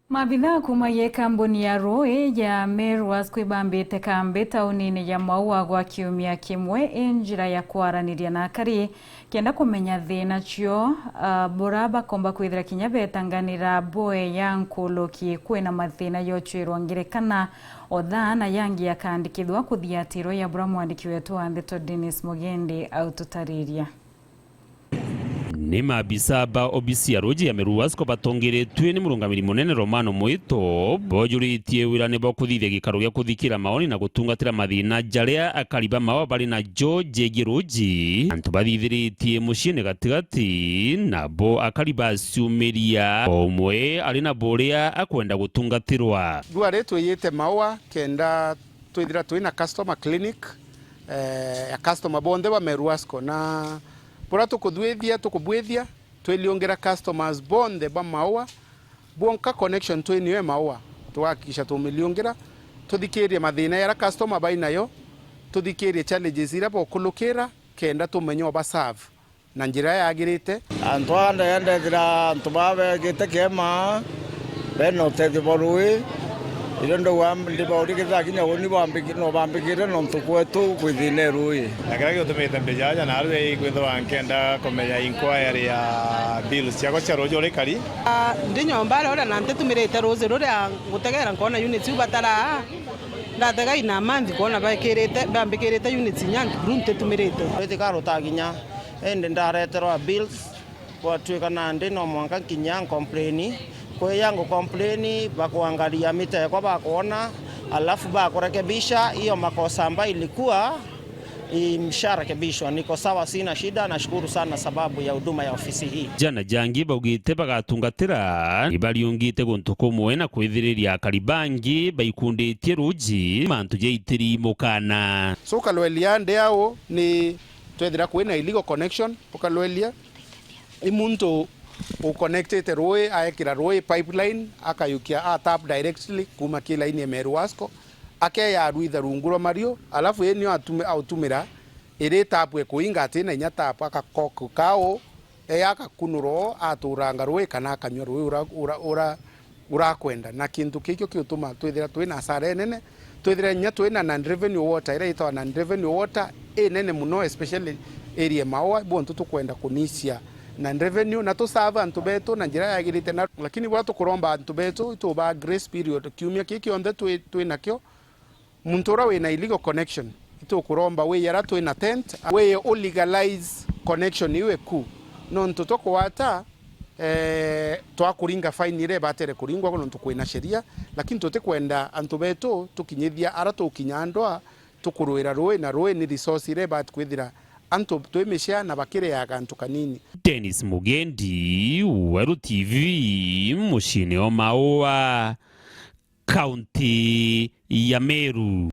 Maabithaa kuma ye kambuni ya Roe ya Meru kwibambite kambi taunini ya Maua gwa kiumia kimwe njira ya kwaraniria na akari kenda kumenya thina cio bora bakomba kwithira kinya betanganira boe ya nkuluki kwina mathina yochwirwa ngerekana othana yangi yakandikithwa kuthiatiro ya bura mwandiki wetu wa Ndeto Dennis Mugendi autotariria. Ni maabisa ba obisi ya Roji ya Meru batongeretwe ni murungamiri munene Romano Mwito bojuritie wirane bo kuthithia gikaro gya kuthikira maoni na gutungatira mathina jaria akariba mawa bari na George Giroji antu bathithiritie muciine gatigati na bo akariba ciumiria omwe ari na boria akwenda gutungatirwa duare twiyite mawa kenda twithira twina customer clinic ya customer bonde wa Meru na pora tukubwithia twiliongera customers bonde ba maua bonka connection twiniwe maua twakisha tumiliongera tuthikirie mathina ya customer bainayo tuthikirie challenges ira bokulukira kenda tumenyo ba serve na njira yagirite antwanda yende dira antubabe gite kema beno tediborui irondo wambi baudi kizakinya woni bambikire no tukwetu kwithine rui nakira tumite mbejaja na arwe kwithwa ankenda komenya inquiry ya bills ya gocha rojo rekari ndinyomba ora nante tumirite roze rora gutegera nkona units ubatara ndatega ina manzi kona bambikirite units nyangi brunte tumirite rete karo taginya ende ndaretero bills kwa twikana ndi no mwanka kinya complain kwa yangu complain bakuangalia mita kwa bakuona alafu bakurekebisha hiyo makosa ambayo ilikuwa imsharekebishwa. Niko sawa, sina shida, nashukuru sana sababu ya huduma ya ofisi hii. Jana jangi baugite bagatungatira ibaliongite guntuko mwena kwithiriria akaribangi baikunditie Roji mantu jeitiri mukana so kalwelia ndeao ni twethira kwina illegal connection ukalwelia imuntu connected Roe aekira Roe pipeline akayukia tap directly kuma kila ine Meru akeya ruitha runguro mario alafu yenio autumira ire tapwe kuinga atina inya tap akakoko kao akakunuro aturanga Roe kana akanywa Roe urakwenda na kintu kikyo kiutuma twithira twina sare nene twithira nya twina non revenue water ire ito non revenue water nene muno especially area mawa bontu tukwenda kunisia na revenue na to save antu beto na njira yagirite na lakini watu kuromba antu beto ito ba grace period kiumia kiki onde twinakyo muntora we na illegal connection ito kuromba we yara twina tent we legalize connection iwe ku no ntuto kwata twakuringa fine ire batere kuringwa kono tukwina sheria lakini tote kwenda antu beto tukinyithia ara tukinyandwa tukuruira Roe na Roe ni resource ire bat kwithira anto twemesha na bakire ya kantu kanini. Dennis Mugendi, Weru TV, mushini o Maua, County ya Meru.